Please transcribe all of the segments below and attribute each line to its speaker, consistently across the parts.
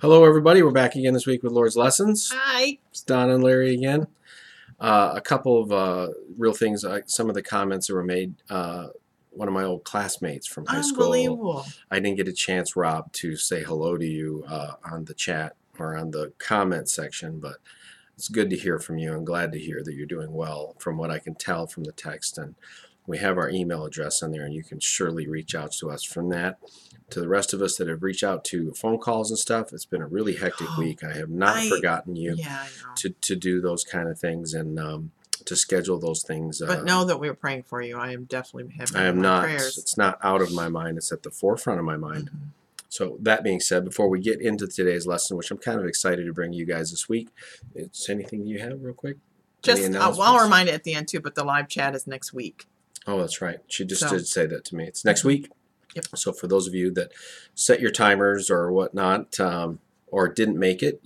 Speaker 1: Hello, everybody. We're back again this week with Lord's Lessons.
Speaker 2: Hi.
Speaker 1: It's Don and Larry again. A couple of real things. Some of the comments that were made. One of my old classmates from high school.
Speaker 2: Unbelievable.
Speaker 1: I didn't get a chance, Rob, to say hello to you on the chat or on the comment section, but it's good to hear from you. I'm glad to hear that you're doing well from what I can tell from the text. And we have our email address on there, and you can surely reach out to us from that. To the rest of us that have reached out to phone calls and stuff, it's been a really hectic week. I have not forgotten you to do those kind of things and to schedule those things.
Speaker 2: But know that we were praying for you. I am definitely having
Speaker 1: I am
Speaker 2: my
Speaker 1: not.
Speaker 2: prayers.
Speaker 1: It's not out of my mind. It's at the forefront of my mind.
Speaker 2: Mm-hmm.
Speaker 1: So that being said, before we get into today's lesson, which I'm kind of excited to bring you guys this week, it's anything you have real quick?
Speaker 2: Just I'll remind it at the end too, but the live chat is next week.
Speaker 1: Oh, that's right. She just did say that to me. It's next week.
Speaker 2: Yep.
Speaker 1: So for those of you that set your timers or whatnot, or didn't make it,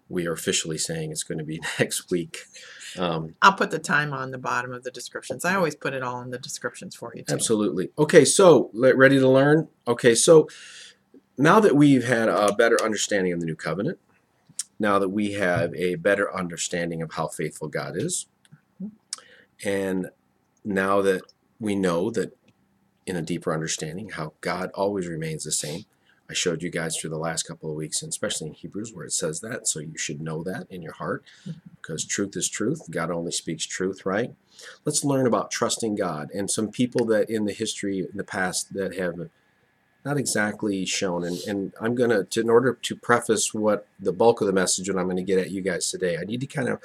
Speaker 1: we are officially saying it's going to be next week.
Speaker 2: I'll put the time on the bottom of the descriptions. I always put it all in the descriptions for you too.
Speaker 1: Absolutely. Okay, so ready to learn? Okay, so now that we've had a better understanding of the new covenant, now that we have a better understanding of how faithful God is, and now that we know that in a deeper understanding how God always remains the same. I showed you guys through the last couple of weeks, and especially in Hebrews where it says that, so you should know that in your heart, because truth is truth. God only speaks truth, right? Let's learn about trusting God, and some people that in the history, in the past, that have not exactly shown, and I'm going to, in order to preface what the bulk of the message that I'm going to get at you guys today, I need to kind of,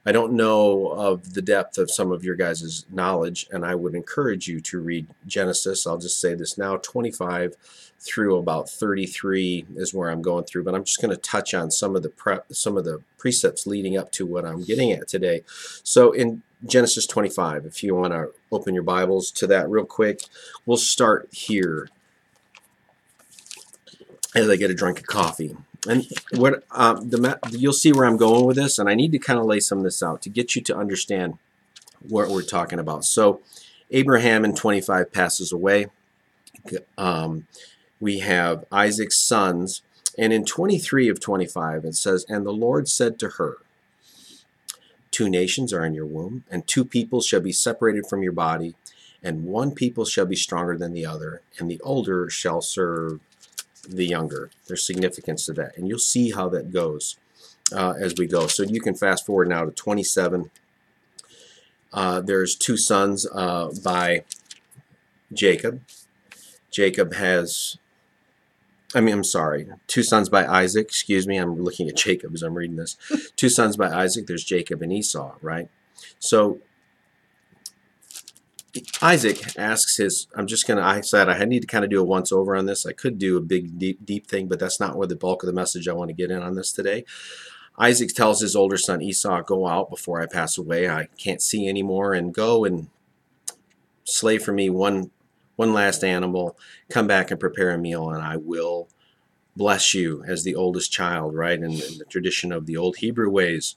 Speaker 1: I don't know of the depth of some of your guys' knowledge, and I would encourage you to read Genesis. I'll just say this now, 25 through about 33 is where I'm going through, but I'm just going to touch on some of the precepts leading up to what I'm getting at today. So in Genesis 25, if you want to open your Bibles to that real quick, we'll start here as I get a drink of coffee. And what you'll see where I'm going with this, and I need to kind of lay some of this out to get you to understand what we're talking about. So Abraham in 25 passes away. We have Isaac's sons, and in 23 of 25 it says, "And the Lord said to her, 2 nations are in your womb, and 2 peoples shall be separated from your body, and 1 people shall be stronger than the other, and the older shall serve the younger." There's significance to that, and you'll see how that goes as we go. So you can fast forward now to 27. There's 2 sons by Jacob. Jacob has, I'm sorry, 2 sons by Isaac. Excuse me, I'm looking at Jacob as I'm reading this. 2 sons by Isaac. There's Jacob and Esau, right? So Isaac asks I said I need to kind of do a once over on this. I could do a big, deep thing, but that's not where the bulk of the message I want to get in on this today. Isaac tells his older son Esau, "Go out before I pass away. I can't see anymore, and go and slay for me one last animal. Come back and prepare a meal, and I will bless you as the oldest child," right? In the tradition of the old Hebrew ways.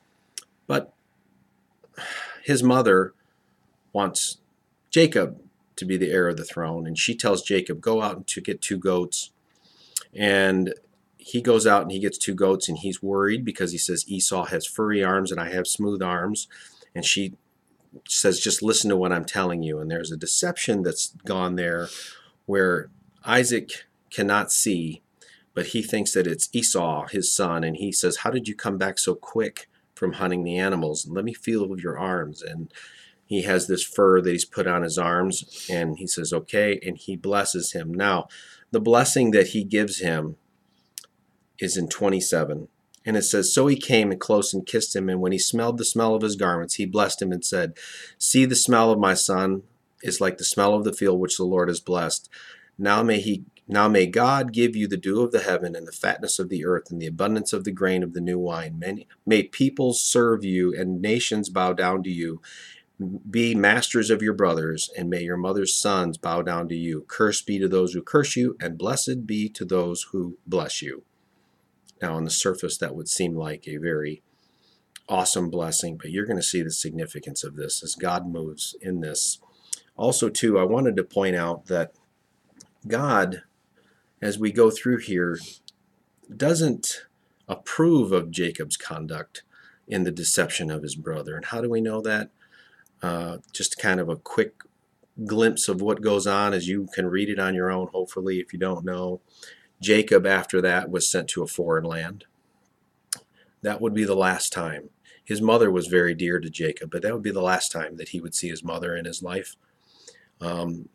Speaker 1: But his mother wants Jacob to be the heir of the throne, and she tells Jacob, "Go out to get 2 goats." And he goes out and he gets 2 goats, and he's worried because he says Esau has furry arms and I have smooth arms. And she says, "Just listen to what I'm telling you." And there's a deception that's gone there where Isaac cannot see, but he thinks that it's Esau, his son, and he says, "How did you come back so quick from hunting the animals? Let me feel your arms." And he has this fur that he's put on his arms, and he says, "Okay," and he blesses him. Now, the blessing that he gives him is in 27. And it says, "So he came and close and kissed him, and when he smelled the smell of his garments, he blessed him and said, 'See, the smell of my son is like the smell of the field which the Lord has blessed. Now may God give you the dew of the heaven and the fatness of the earth and the abundance of the grain of the new wine. May peoples serve you and nations bow down to you. Be masters of your brothers, and may your mother's sons bow down to you. Cursed be to those who curse you, and blessed be to those who bless you.'" Now, on the surface, that would seem like a very awesome blessing, but you're going to see the significance of this as God moves in this. Also, too, I wanted to point out that God, as we go through here, doesn't approve of Jacob's conduct in the deception of his brother. And how do we know that? Just kind of a quick glimpse of what goes on, as you can read it on your own, hopefully, if you don't know. Jacob, after that, was sent to a foreign land. That would be the last time. His mother was very dear to Jacob, but that would be the last time that he would see his mother in his life.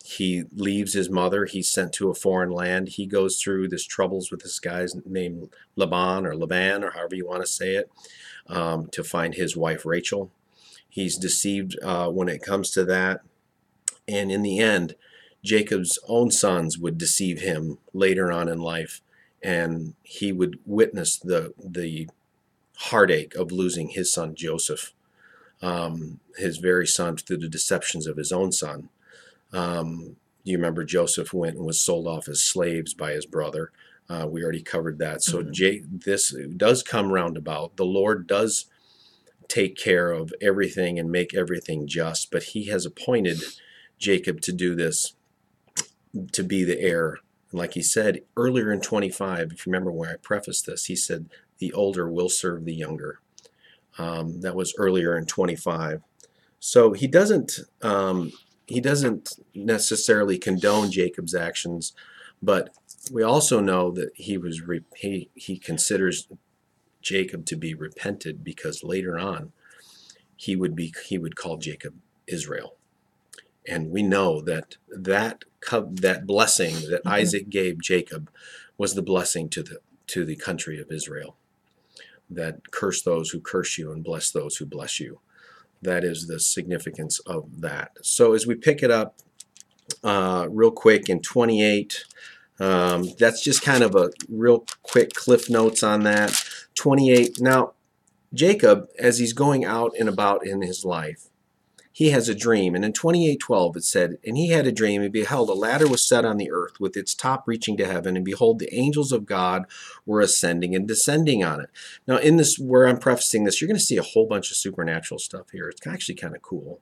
Speaker 1: He leaves his mother. He's sent to a foreign land. He goes through this troubles with this guy named Laban, or however you want to say it, to find his wife Rachel. He's deceived when it comes to that. And in the end, Jacob's own sons would deceive him later on in life, and he would witness the heartache of losing his son Joseph, his very son, through the deceptions of his own son. You remember Joseph went and was sold off as slaves by his brother. We already covered that. So this does come roundabout. The Lord does take care of everything and make everything just, but he has appointed Jacob to do this, to be the heir. And like he said earlier in 25, if you remember where I prefaced this, he said the older will serve the younger. That was earlier in 25. So he doesn't necessarily condone Jacob's actions, but we also know that he considers Jacob to be repented, because later on he would call Jacob Israel. And we know that blessing that Isaac gave Jacob was the blessing to the country of Israel. That curse those who curse you and bless those who bless you. That is the significance of that. So as we pick it up real quick in 28, that's just kind of a real quick cliff notes on that. 28. Now, Jacob, as he's going out and about in his life, he has a dream. And in 28:12 it said, and he had a dream, and beheld, a ladder was set on the earth, with its top reaching to heaven, and behold, the angels of God were ascending and descending on it. Now, in this, where I'm prefacing this, you're going to see a whole bunch of supernatural stuff here. It's actually kind of cool.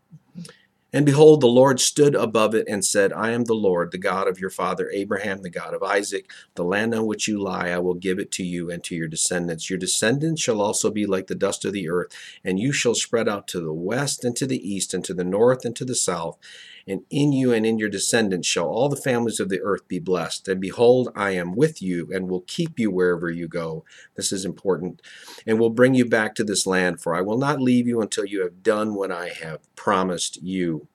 Speaker 1: And behold, the Lord stood above it and said, I am the Lord, the God of your father Abraham, the God of Isaac. The land on which you lie, I will give it to you and to your descendants. Your descendants shall also be like the dust of the earth, and you shall spread out to the west and to the east and to the north and to the south. And in you and in your descendants shall all the families of the earth be blessed. And behold, I am with you and will keep you wherever you go. This is important. And will bring you back to this land, for I will not leave you until you have done what I have promised you.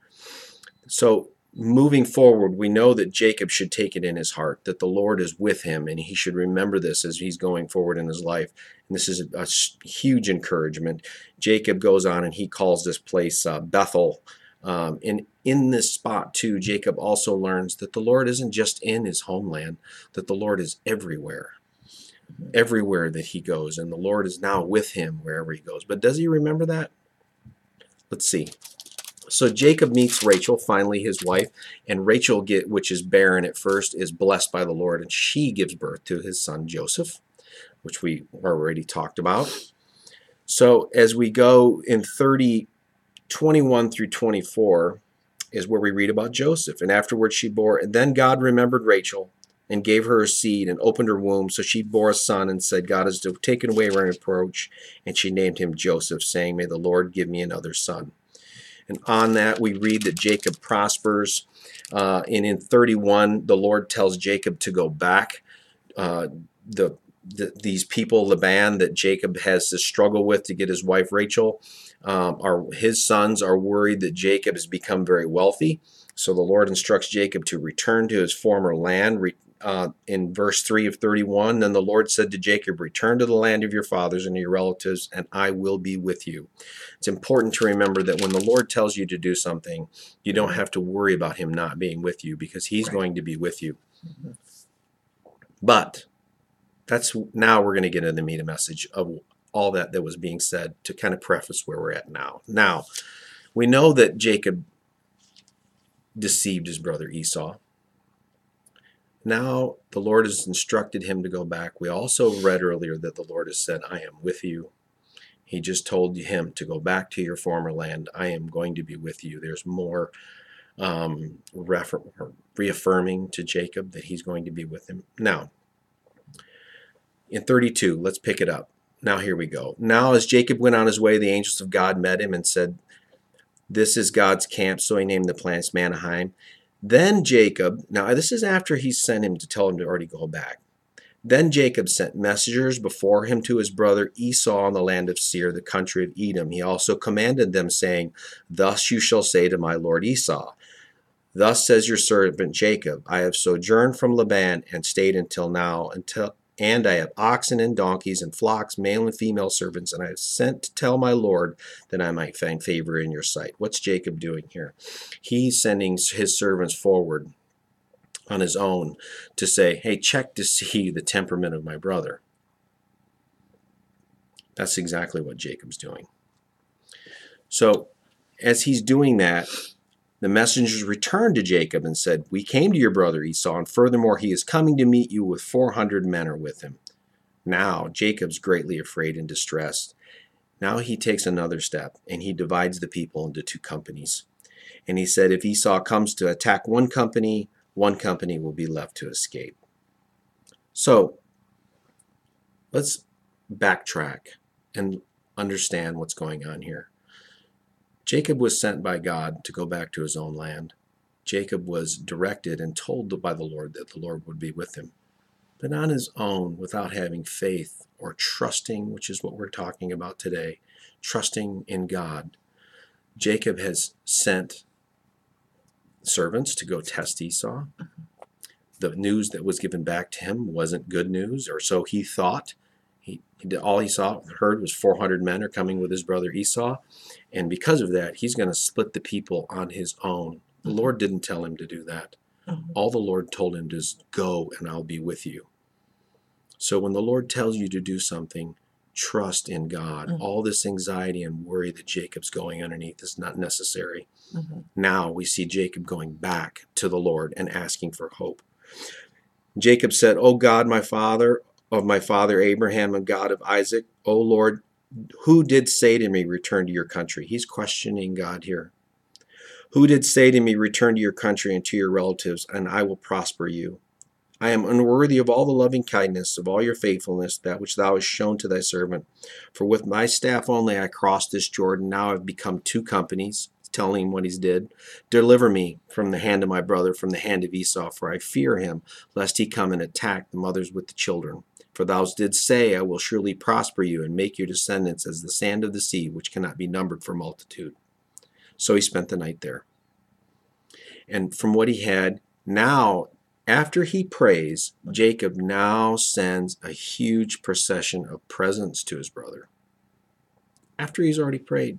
Speaker 1: So moving forward, we know that Jacob should take it in his heart that the Lord is with him, and he should remember this as he's going forward in his life. And this is a huge encouragement. Jacob goes on and he calls this place Bethel. And in this spot too, Jacob also learns that the Lord isn't just in his homeland, that the Lord is everywhere that he goes, and the Lord is now with him wherever he goes. But does he remember that? Let's see. So Jacob meets Rachel, finally his wife, and Rachel, which is barren at first, is blessed by the Lord, and she gives birth to his son Joseph, which we already talked about. So as we go in 21 through 24 is where we read about Joseph. And afterwards she bore, and then God remembered Rachel and gave her a seed and opened her womb. So she bore a son and said, God has taken away my reproach. And she named him Joseph, saying, may the Lord give me another son. And on that we read that Jacob prospers. And in 31, the Lord tells Jacob to go back. These people, the band that Jacob has to struggle with to get his wife Rachel, his sons are worried that Jacob has become very wealthy. So the Lord instructs Jacob to return to his former land. In verse 3 of 31, then the Lord said to Jacob, return to the land of your fathers and your relatives, and I will be with you. It's important to remember that when the Lord tells you to do something, you don't have to worry about him not being with you, because he's going to be with you. But now we're going to get into the meat of the message of all that was being said to kind of preface where we're at now. Now, we know that Jacob deceived his brother Esau. Now the Lord has instructed him to go back. We also read earlier that the Lord has said, I am with you. He just told him to go back to your former land. I am going to be with you. There's more reaffirming to Jacob that he's going to be with him. Now, In 32, let's pick it up. Now here we go. Now as Jacob went on his way, the angels of God met him and said, "This is God's camp." So he named the place Manaheim. Then Jacob, now this is after he sent him to tell him to already go back. Then Jacob sent messengers before him to his brother Esau in the land of Seir, the country of Edom. He also commanded them, saying, "Thus you shall say to my lord Esau, Thus says your servant Jacob, I have sojourned from Laban and stayed until now, and I have oxen and donkeys and flocks, male and female servants, and I have sent to tell my Lord that I might find favor in your sight." What's Jacob doing here? He's sending his servants forward on his own to say, hey, check to see the temperament of my brother. That's exactly what Jacob's doing. So as he's doing that, the messengers returned to Jacob and said, "We came to your brother Esau, and furthermore he is coming to meet you with 400 men are with him." Now Jacob's greatly afraid and distressed. Now he takes another step, and he divides the people into 2 companies. And he said, if Esau comes to attack one company will be left to escape. So let's backtrack and understand what's going on here. Jacob was sent by God to go back to his own land. Jacob was directed and told by the Lord that the Lord would be with him. But on his own, without having faith or trusting, which is what we're talking about today, trusting in God, Jacob has sent servants to go test Esau. The news that was given back to him wasn't good news, or so he thought. All he heard was 400 men are coming with his brother Esau, and because of that, he's going to split the people on his own. The Lord didn't tell him to do that. All the Lord told him is go, and I'll be with you. So when the Lord tells you to do something, trust in God. All this anxiety and worry that Jacob's going underneath is not necessary. Now we see Jacob going back to the Lord and asking for hope. Jacob said, "O God, my father, of my father Abraham and God of Isaac, O Lord, who did say to me, return to your country?" He's questioning God here. "Who did say to me, return to your country and to your relatives, and I will prosper you? I am unworthy of all the loving kindness, of all your faithfulness, that which thou hast shown to thy servant. For with my staff only I crossed this Jordan. Now I've become 2 companies. Telling him what he's did. "Deliver me from the hand of my brother, from the hand of Esau, for I fear him, lest he come and attack the mothers with the children. For thou didst say, I will surely prosper you, and make your descendants as the sand of the sea, which cannot be numbered for multitude." So he spent the night there. And from what he had, now, after he prays, Jacob now sends a huge procession of presents to his brother. After he's already prayed.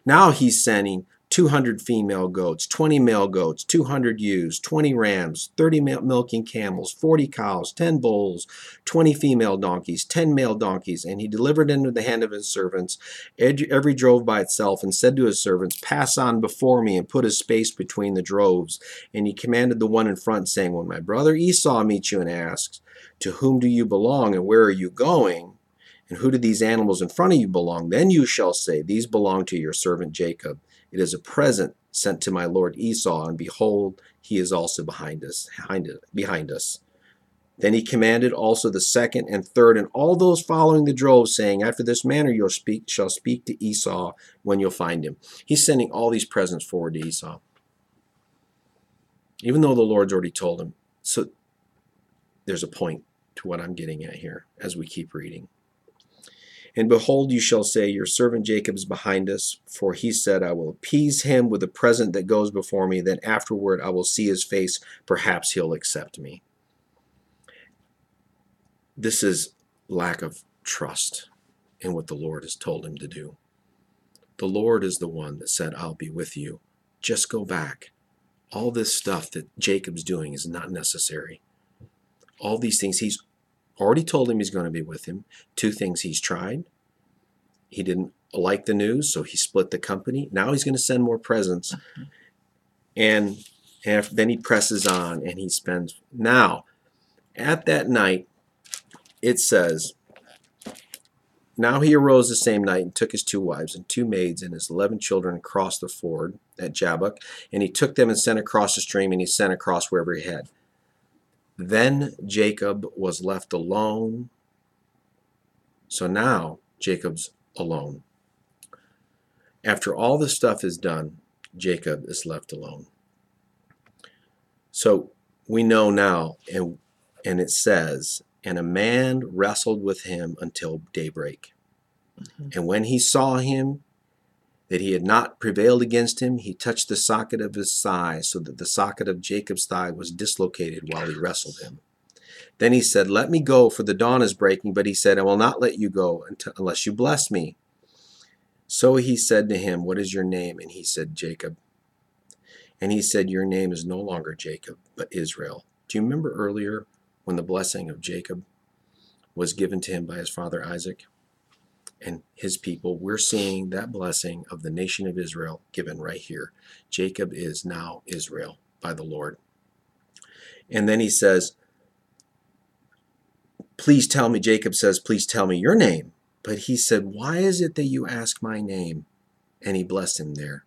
Speaker 1: Now he's sending 200 female goats, 20 male goats, 200 ewes, 20 rams, 30 milking camels, 40 cows, 10 bulls, 20 female donkeys, 10 male donkeys. And he delivered into the hand of his servants. Every drove by itself, and said to his servants, "Pass on before me," and put a space between the droves. And he commanded the one in front, saying, "When my brother Esau meets you and asks, 'To whom do you belong, and where are you going? And who do these animals in front of you belong?' Then you shall say, 'These belong to your servant Jacob. It is a present sent to my lord Esau, and behold, he is also behind us. Then he commanded also the second and third, and all those following the drove, saying, "After this manner you shall speak to Esau when you'll find him." He's sending all these presents forward to Esau, even though the Lord's already told him. So there's a point to what I'm getting at here as we keep reading. "And behold, you shall say, your servant Jacob is behind us, for he said, I will appease him with a present that goes before me. Then afterward I will see his face. Perhaps he'll accept me." This is lack of trust in what the Lord has told him to do. The Lord is the one that said, "I'll be with you. Just go back." All this stuff that Jacob's doing is not necessary. All these things, he's already told him he's going to be with him. 2 things he's tried. He didn't like the news, so he split the company. Now he's going to send more presents. And then he presses on, and he spends. Now, at that night, it says, "Now he arose the same night and took his 2 wives and 2 maids and his 11 children across the ford at Jabbok. And he took them and sent across the stream, and he sent across wherever he had. Then Jacob was left alone. So now Jacob's alone. After all this stuff is done, Jacob is left alone. So we know now, and it says, and a man wrestled with him until daybreak. And when he saw him, that he had not prevailed against him, he touched the socket of his thigh, so that the socket of Jacob's thigh was dislocated while he wrestled him. Then he said, let me go, for the dawn is breaking. But he said, I will not let you go unless you bless me. So he said to him, what is your name? And he said, Jacob. And he said, your name is no longer Jacob, but Israel. Do you remember earlier when the blessing of Jacob was given to him by his father Isaac and his people? We're seeing that blessing of the nation of Israel given right here. Jacob is now Israel by the Lord. And then he says, please tell me, Jacob says, please tell me your name. But he said, why is it that you ask my name? And he blessed him there.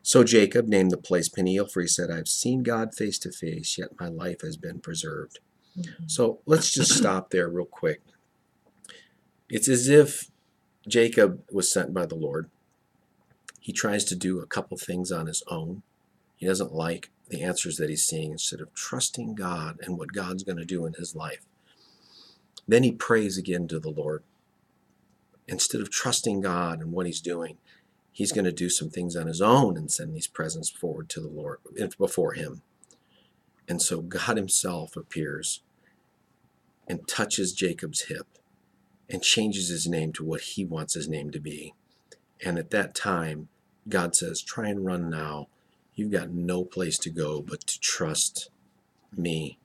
Speaker 1: So Jacob named the place Peniel, for he said, I've seen God face to face, yet my life has been preserved. So let's just stop there real quick. It's as if Jacob was sent by the Lord. He tries to do a couple things on his own. He doesn't like the answers that he's seeing instead of trusting God and what God's going to do in his life. Then he prays again to the Lord. Instead of trusting God and what he's doing, he's going to do some things on his own and send these presents forward to the Lord before him. And so God himself appears and touches Jacob's hip and changes his name to what he wants his name to be. And at that time, God says, try and run now. You've got no place to go but to trust me.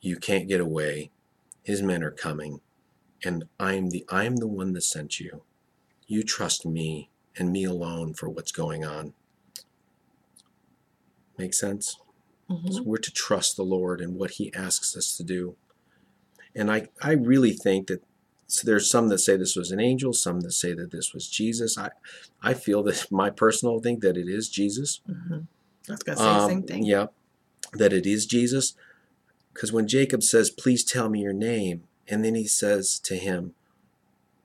Speaker 1: You can't get away. His men are coming. And I'm the one that sent you. You trust me and me alone for what's going on. Make sense? So we're to trust the Lord and what he asks us to do. And I really think that there's some that say this was an angel, some that say that this was Jesus. I feel that my personal think that it is Jesus.
Speaker 2: I was going to say the same thing.
Speaker 1: Yeah, that it is Jesus. Because when Jacob says, please tell me your name, and then he says to him,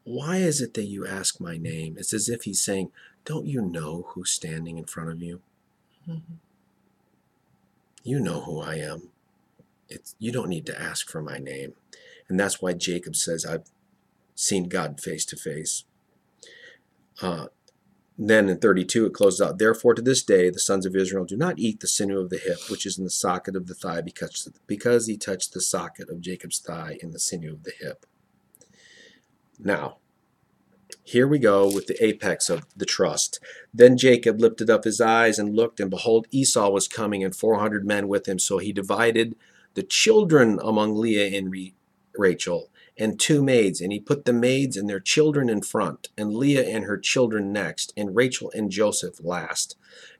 Speaker 1: why is it that you ask my name? It's as if he's saying, don't you know who's standing in front of you? You know who I am. You don't need to ask for my name. And that's why Jacob says, I've seen God face to face. Then in 32, it closes out, therefore to this day the sons of Israel do not eat the sinew of the hip, which is in the socket of the thigh, because he touched the socket of Jacob's thigh in the sinew of the hip. Now, here we go with the apex of the trust. Then Jacob lifted up his eyes and looked, and behold, Esau was coming, and 400 men with him. So he divided the children among Leah and Rachel, and 2 maids, and he put the maids and their children in front, and Leah and her children next, and Rachel and Joseph last.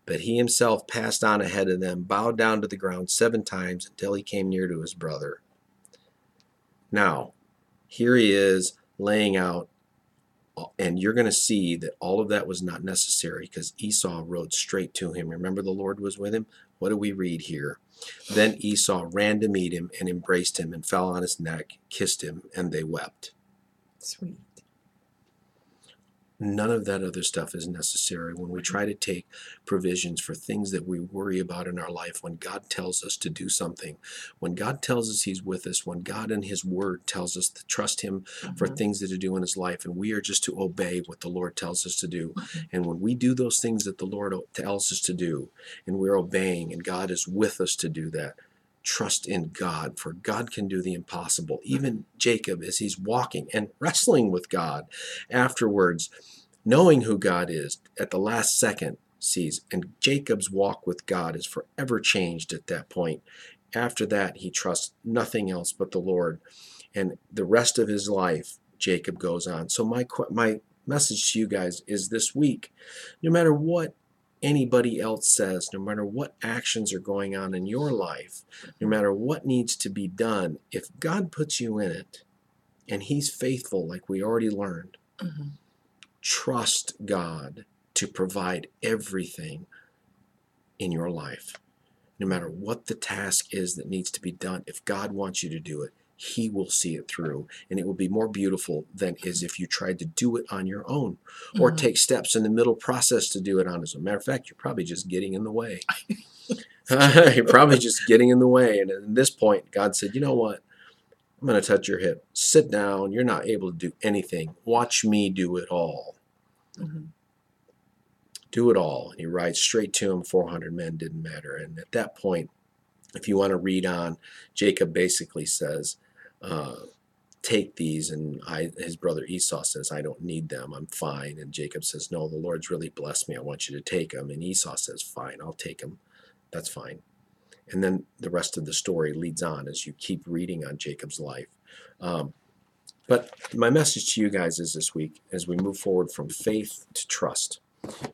Speaker 1: But he himself passed on ahead of them, bowed down to the ground 7 times until he came near to his brother. Now, here he is laying out, and you're going to see that all of that was not necessary because Esau rode straight to him. Remember, the Lord was with him? What do we read here? Then Esau ran to meet him and embraced him and fell on his neck, kissed him, and they wept.
Speaker 2: Sweet.
Speaker 1: None of that other stuff is necessary when we try to take provisions for things that we worry about in our life. When God tells us to do something, when God tells us he's with us, when God in his word tells us to trust him for things that to do in his life, and we are just to obey what the Lord tells us to do. And when we do those things that the Lord tells us to do, and we're obeying, and God is with us to do that, trust in God, for God can do the impossible. Even Jacob, as he's walking and wrestling with God afterwards, knowing who God is, at the last second sees, and Jacob's walk with God is forever changed at that point. After that, he trusts nothing else but the Lord, and the rest of his life, Jacob goes on. So my message to you guys is this week, no matter what anybody else says, no matter what actions are going on in your life, no matter what needs to be done, if God puts you in it and he's faithful, like we already learned, trust God to provide everything in your life. No matter what the task is that needs to be done, if God wants you to do it, He will see it through, and it will be more beautiful than is if you tried to do it on your own or take steps in the middle process to do it on. As a matter of fact, you're probably just getting in the way. You're probably just getting in the way. And at this point, God said, you know what? I'm going to touch your hip. Sit down. You're not able to do anything. Watch me do it all. Do it all. And He rides straight to him. 400 men didn't matter. And at that point, if you want to read on, Jacob basically says, take these. And his brother Esau says, I don't need them. I'm fine. And Jacob says, no, the Lord's really blessed me. I want you to take them. And Esau says, fine, I'll take them. That's fine. And then the rest of the story leads on as you keep reading on Jacob's life. But my message to you guys is this week, as we move forward from faith to trust,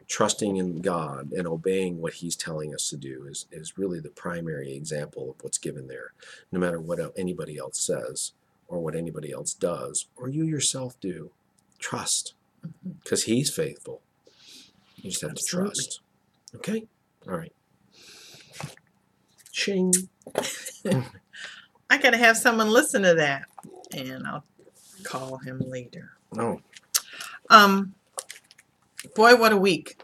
Speaker 1: trusting in God and obeying what He's telling us to do is really the primary example of what's given there. No matter what anybody else says or what anybody else does or you yourself do, trust, because He's faithful. You just have to trust. Okay? All right. Ching.
Speaker 2: I gotta have someone listen to that, and I'll call him later.
Speaker 1: Oh.
Speaker 2: Boy, what a week!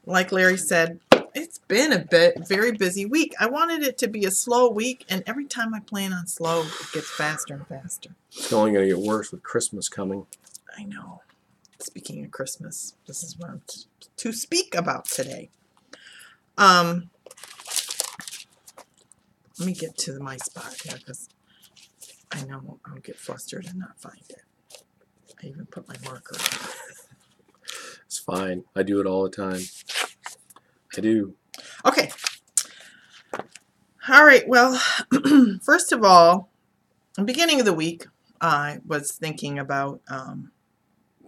Speaker 2: Like Larry said, it's been a very busy week. I wanted it to be a slow week, and every time I plan on slow, it gets faster and faster.
Speaker 1: It's only going to get worse with Christmas coming.
Speaker 2: I know. Speaking of Christmas, this is what I'm to speak about today. Let me get to my spot here, because I know I'll get flustered and not find it. I even put my marker on.
Speaker 1: It's fine. I do it all the time. I do.
Speaker 2: Okay. All right. Well, first of all, the beginning of the week, I was thinking about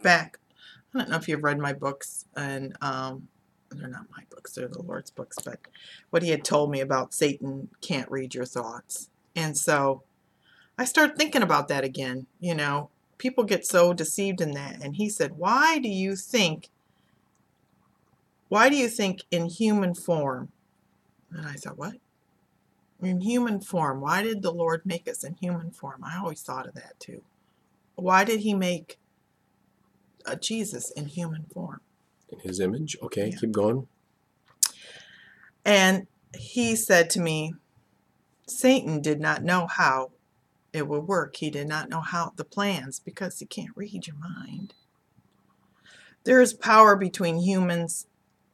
Speaker 2: back. I don't know if you've read my books, and they're not my books, they're the Lord's books, but what He had told me about Satan can't read your thoughts. And so I started thinking about that again. You know, people get so deceived in that. And He said, why do you think in human form? And I thought, what? In human form? Why did the Lord make us in human form? I always thought of that too. Why did He make Jesus in human form?
Speaker 1: In His image. Okay,
Speaker 2: Yeah.
Speaker 1: Keep going.
Speaker 2: And He said to me, Satan did not know how it would work. He did not know how the plans, because he can't read your mind. There is power between humans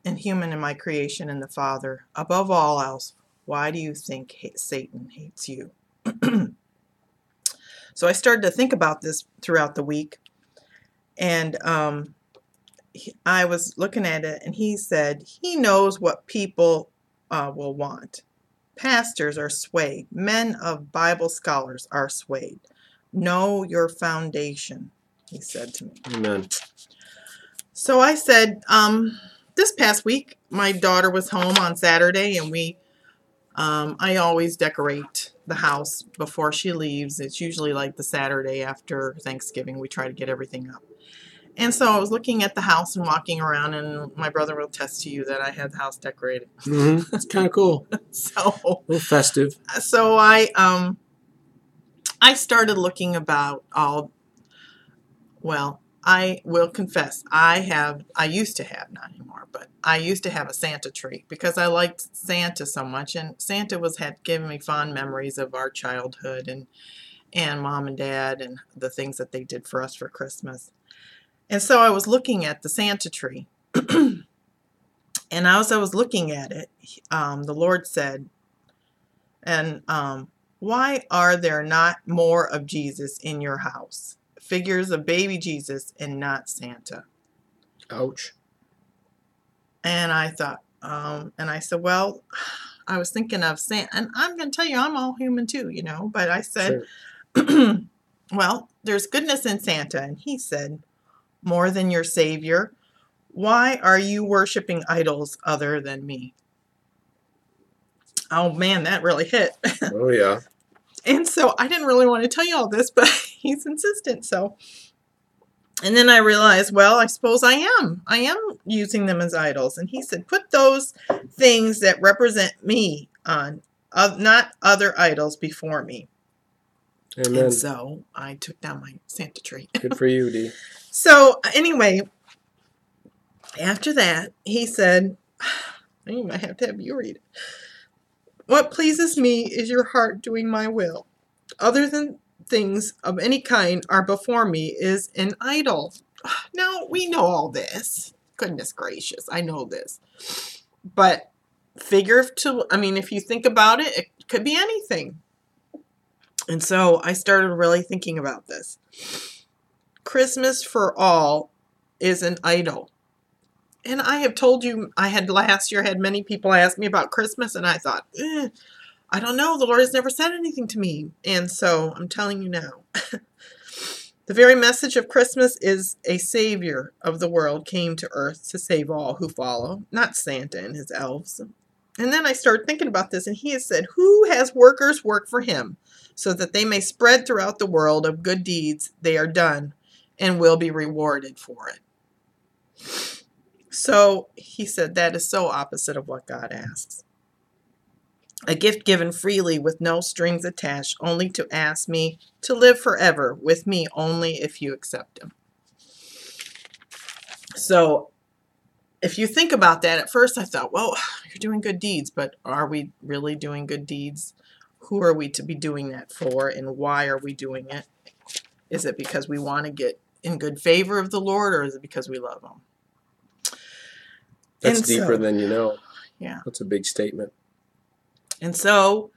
Speaker 2: and human in my creation and the Father. Above all else, why do you think Satan hates you? So I started to think about this throughout the week. And I was looking at it, and he said he knows what people will want. Pastors are swayed. Men of Bible scholars are swayed. Know your foundation, he said to me.
Speaker 1: Amen.
Speaker 2: So I said, this past week, my daughter was home on Saturday, and I always decorate the house before she leaves. It's usually like the Saturday after Thanksgiving. We try to get everything up. And so I was looking at the house and walking around, and my brother will attest to you that I had the house decorated.
Speaker 1: Mm-hmm. It's kind of cool.
Speaker 2: So
Speaker 1: a little festive.
Speaker 2: So I started looking about all. Well, I will confess, I used to have, not anymore, but I used to have a Santa tree because I liked Santa so much, and Santa had given me fond memories of our childhood and Mom and Dad and the things that they did for us for Christmas. And so I was looking at the Santa tree, and as I was looking at it, the Lord said, and why are there not more of Jesus in your house? Figures of baby Jesus and not Santa.
Speaker 1: Ouch.
Speaker 2: And I thought, and I said, well, I was thinking of Santa, and I'm going to tell you, I'm all human too, you know, but I said, sure. Well, there's goodness in Santa. And he said, more than your Savior, why are you worshiping idols other than me? Oh man, that really hit.
Speaker 1: Oh yeah.
Speaker 2: And so I didn't really want to tell you all this, but he's insistent. So And then I realized, well, I suppose I am. I am using them as idols. And he said, put those things that represent me on, not other idols before me.
Speaker 1: Amen.
Speaker 2: And so I took down my Santa tree.
Speaker 1: Good for you, Dee.
Speaker 2: So anyway, after that, he said, I might have to have you read it. What pleases me is your heart doing my will. Other than things of any kind are before me is an idol. Now, we know all this. Goodness gracious, I know this. But if you think about it, it could be anything. And so I started really thinking about this. Christmas for all is an idol. And I have told you, last year had many people ask me about Christmas, and I thought, I don't know. The Lord has never said anything to me. And so I'm telling you now. The very message of Christmas is a Savior of the world came to earth to save all who follow, not Santa and his elves. And then I started thinking about this, and he has said, who has workers work for him so that they may spread throughout the world of good deeds they are done and will be rewarded for it. So he said that is so opposite of what God asks. A gift given freely with no strings attached, only to ask me to live forever with me only if you accept him. So if you think about that, at first I thought, well, you're doing good deeds, but are we really doing good deeds? Who are we to be doing that for, and why are we doing it? Is it because we want to get in good favor of the Lord, or is it because we love him?
Speaker 1: That's deeper than you know.
Speaker 2: Yeah.
Speaker 1: That's a big statement.
Speaker 2: And so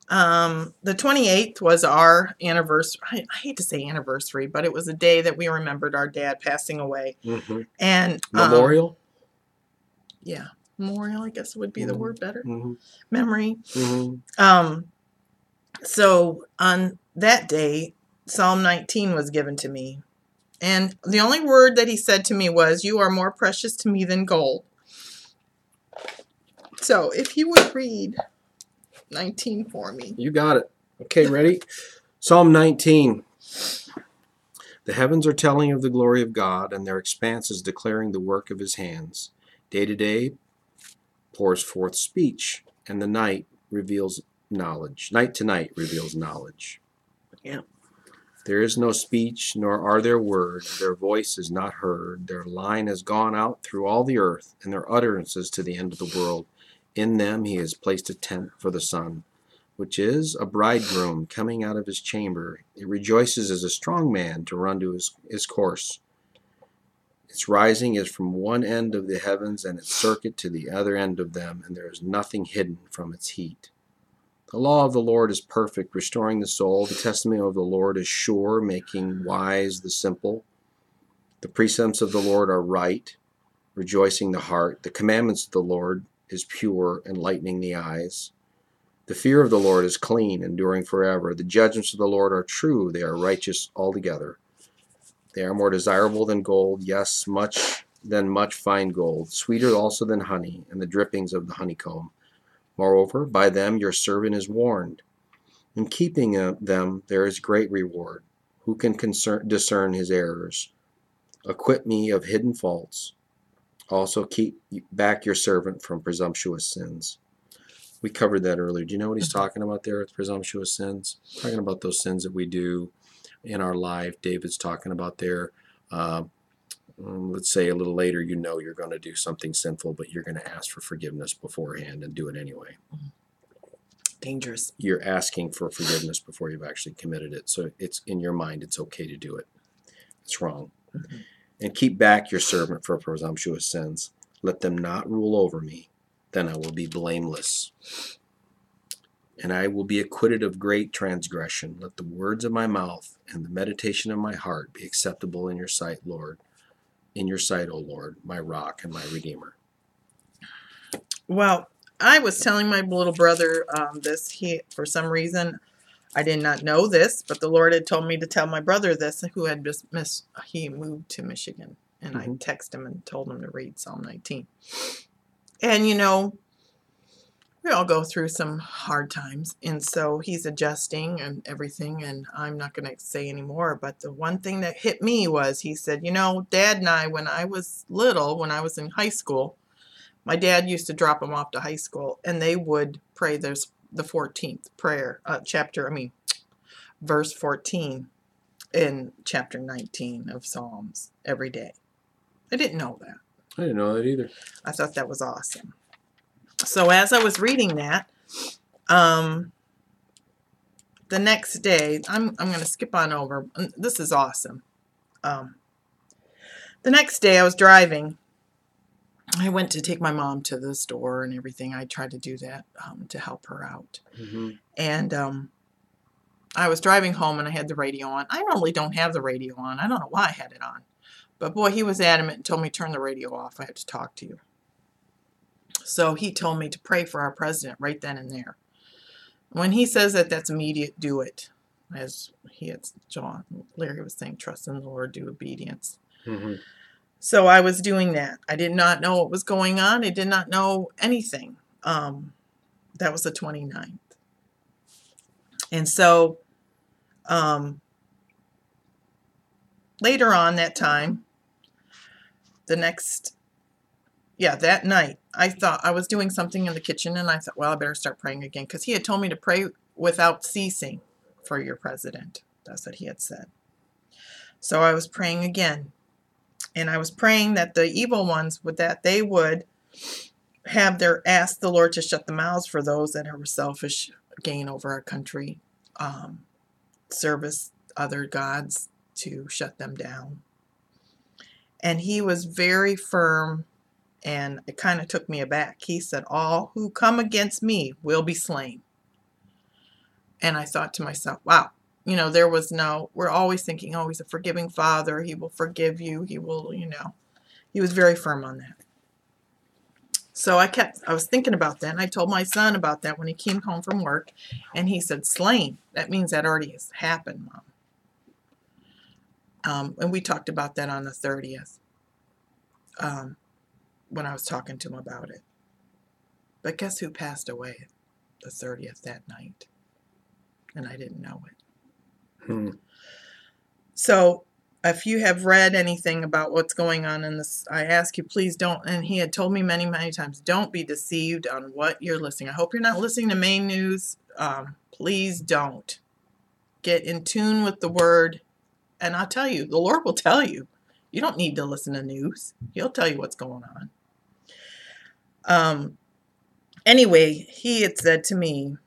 Speaker 2: the 28th was our anniversary. I hate to say anniversary, but it was a day that we remembered our dad passing away.
Speaker 1: Mm-hmm.
Speaker 2: And
Speaker 1: memorial?
Speaker 2: Yeah. Memorial, I guess would be the word better.
Speaker 1: Mm-hmm.
Speaker 2: Memory.
Speaker 1: Mm-hmm.
Speaker 2: So on that day, Psalm 19 was given to me. And the only word that he said to me was, you are more precious to me than gold. So if you would read 19 for me.
Speaker 1: You got it. Okay, ready? Psalm 19. The heavens are telling of the glory of God, and their expanse is declaring the work of his hands. Day to day pours forth speech, and the night reveals knowledge. Night to night reveals knowledge.
Speaker 2: Yeah.
Speaker 1: There is no speech, nor are there words. Their voice is not heard. Their line has gone out through all the earth, and their utterances to the end of the world. In them he has placed a tent for the sun, which is a bridegroom coming out of his chamber. It rejoices as a strong man to run to his course. Its rising is from one end of the heavens, and its circuit to the other end of them, and there is nothing hidden from its heat. The law of the Lord is perfect, restoring the soul. The testimony of the Lord is sure, making wise the simple. The precepts of the Lord are right, rejoicing the heart. The commandments of the Lord is pure, enlightening the eyes. The fear of the Lord is clean, enduring forever. The judgments of the Lord are true, they are righteous altogether. They are more desirable than gold, yes, much fine gold, sweeter also than honey, and the drippings of the honeycomb. Moreover, by them your servant is warned. In keeping them there is great reward. Who can discern his errors? Acquit me of hidden faults. Also keep back your servant from presumptuous sins. We covered that earlier. Do you know what he's talking about there with presumptuous sins? Talking about those sins that we do in our life. David's talking about there. Let's say a little later, you're going to do something sinful, but you're going to ask for forgiveness beforehand and do it anyway.
Speaker 2: Dangerous.
Speaker 1: You're asking for forgiveness before you've actually committed it. So it's in your mind, it's okay to do it. It's wrong. Mm-hmm. And keep back your servant for presumptuous sins. Let them not rule over me. Then I will be blameless. And I will be acquitted of great transgression. Let the words of my mouth and the meditation of my heart be acceptable in your sight, Lord. In your sight, O Lord, my rock and my redeemer.
Speaker 2: Well, I was telling my little brother this. For some reason, I did not know this, but the Lord had told me to tell my brother this, who had just he moved to Michigan. And I texted him and told him to read Psalm 19. And, we we all go through some hard times, and so he's adjusting and everything, and I'm not going to say any more, but the one thing that hit me was he said, you know, Dad and I, when I was little, when I was in high school, my dad used to drop them off to high school, and they would pray the 14th prayer, verse 14 in chapter 19 of Psalms every day. I didn't know that.
Speaker 1: I didn't know that either.
Speaker 2: I thought that was awesome. So as I was reading that, the next day, I'm going to skip on over. This is awesome. The next day I was driving. I went to take my mom to the store and everything. I tried to do that to help her out.
Speaker 1: Mm-hmm.
Speaker 2: And I was driving home and I had the radio on. I normally don't have the radio on. I don't know why I had it on. But boy, he was adamant and told me, turn the radio off. I had to talk to you. So he told me to pray for our president right then and there. When he says that, that's immediate, do it. As Larry was saying, trust in the Lord, do obedience.
Speaker 1: Mm-hmm.
Speaker 2: So I was doing that. I did not know what was going on. I did not know anything. That was the 29th. And so later on that time, that night, I thought I was doing something in the kitchen, and I thought, well, I better start praying again, because he had told me to pray without ceasing for your president. That's what he had said. So I was praying again, and I was praying that the evil ones they would ask the Lord to shut the mouths for those that are selfish, gain over our country, service other gods, to shut them down. And he was very firm, and it kind of took me aback. He said, all who come against me will be slain. And I thought to myself, wow, we're always thinking, oh, he's a forgiving father. He will forgive you. He will, he was very firm on that. So I was thinking about that, and I told my son about that when he came home from work, and he said, slain. That means that already has happened, Mom. And we talked about that on the 30th. When I was talking to him about it. But guess who passed away the 30th that night? And I didn't know it. So if you have read anything about what's going on in this, I ask you, please don't, and he had told me many, many times, don't be deceived on what you're listening. I hope you're not listening to main news. Please don't. Get in tune with the word, and I'll tell you, the Lord will tell you. You don't need to listen to news. He'll tell you what's going on. Anyway, he had said to me,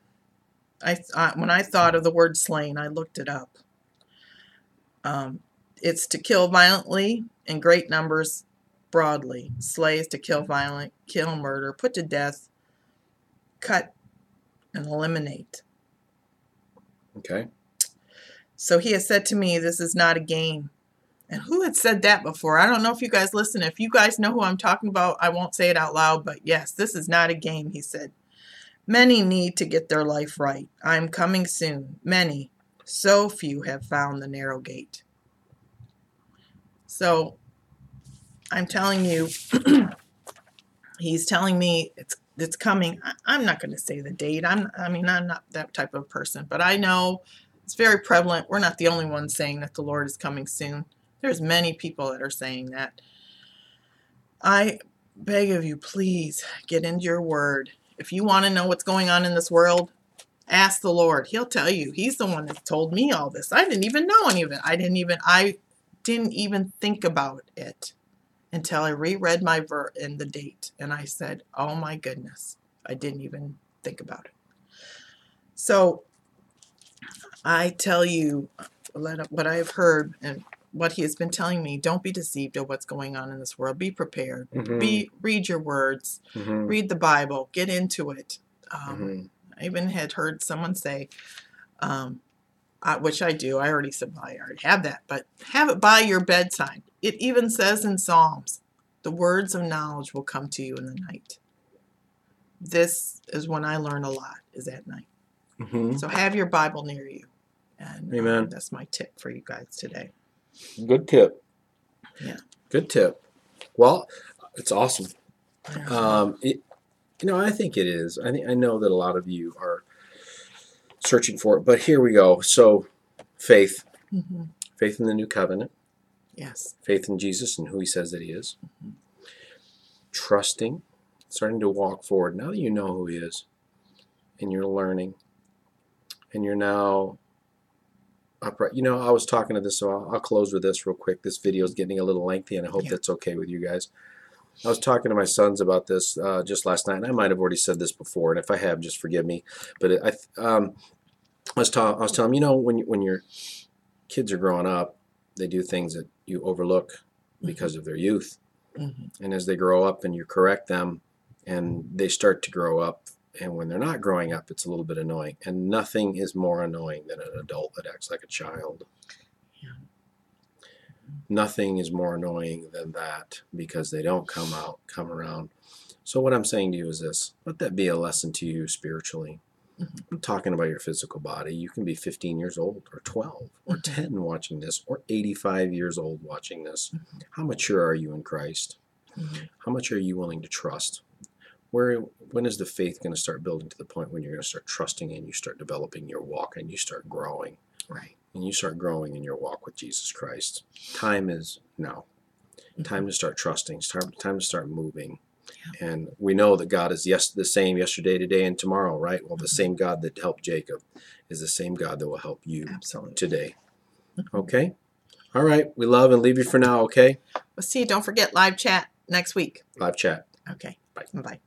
Speaker 2: when I thought of the word slain, I looked it up. It's to kill violently in great numbers, broadly. Slay is to kill violent, kill, murder, put to death, cut, and eliminate.
Speaker 1: Okay.
Speaker 2: So he has said to me, this is not a game. And who had said that before? I don't know if you guys listen. If you guys know who I'm talking about, I won't say it out loud, but yes, this is not a game, he said. Many need to get their life right. I'm coming soon. Many. So few have found the narrow gate. So I'm telling you, he's telling me it's coming. I'm not going to say the date. I'm not that type of person, but I know it's very prevalent. We're not the only ones saying that the Lord is coming soon. There's many people that are saying that. I beg of you, please get into your word. If you want to know what's going on in this world, ask the Lord. He'll tell you. He's the one that told me all this. I didn't even know any of it. I didn't even think about it until I reread my verse and the date. And I said, oh my goodness, I didn't even think about it. So I tell you what I've heard and what he has been telling me. Don't be deceived of what's going on in this world. Be prepared.
Speaker 1: Mm-hmm.
Speaker 2: Read your words.
Speaker 1: Mm-hmm.
Speaker 2: Read the Bible. Get into it.
Speaker 1: Mm-hmm.
Speaker 2: I even had heard someone say, which I do. I already said, well, I already have that, but have it by your bedside. It even says in Psalms, the words of knowledge will come to you in the night. This is when I learn a lot, is at night.
Speaker 1: Mm-hmm.
Speaker 2: So have your Bible near you. And
Speaker 1: Amen.
Speaker 2: That's my tip for you guys today.
Speaker 1: Good tip.
Speaker 2: Yeah.
Speaker 1: Good tip. Well, it's awesome. I think it is. I know that a lot of you are searching for it, but here we go. So, faith.
Speaker 2: Mm-hmm.
Speaker 1: Faith in the new covenant.
Speaker 2: Yes.
Speaker 1: Faith in Jesus and who he says that he is. Mm-hmm. Trusting, starting to walk forward. Now that you know who he is, and you're learning, and you're now upright. I was talking to this, so I'll close with this real quick. This video is getting a little lengthy, and I hope that's okay with you guys. I was talking to my sons about this just last night, and I might have already said this before, and if I have, just forgive me. But I was telling them, when your kids are growing up, they do things that you overlook because of their youth. Mm-hmm. And as they grow up and you correct them and they start to grow up, and when they're not growing up, it's a little bit annoying. And nothing is more annoying than an adult that acts like a child. Yeah. Nothing is more annoying than that, because they don't come around. So what I'm saying to you is this: let that be a lesson to you spiritually. Mm-hmm. I'm talking about your physical body. You can be 15 years old or 12 or 10 watching this, or 85 years old watching this. Mm-hmm. How mature are you in Christ? Mm-hmm. How much are you willing to trust? When is the faith going to start building to the point when you're going to start trusting and you start developing your walk and you start growing? Right. And you start growing in your walk with Jesus Christ. Time is now. Mm-hmm. Time to start trusting. Time to start moving. Yeah. And we know that God is the same yesterday, today, and tomorrow, right? Well, the same God that helped Jacob is the same God that will help you today. Mm-hmm. Okay? All right. We love and leave you for now, okay?
Speaker 2: Well, see, don't forget live chat next week.
Speaker 1: Live chat.
Speaker 2: Okay.
Speaker 1: Bye.
Speaker 2: Bye.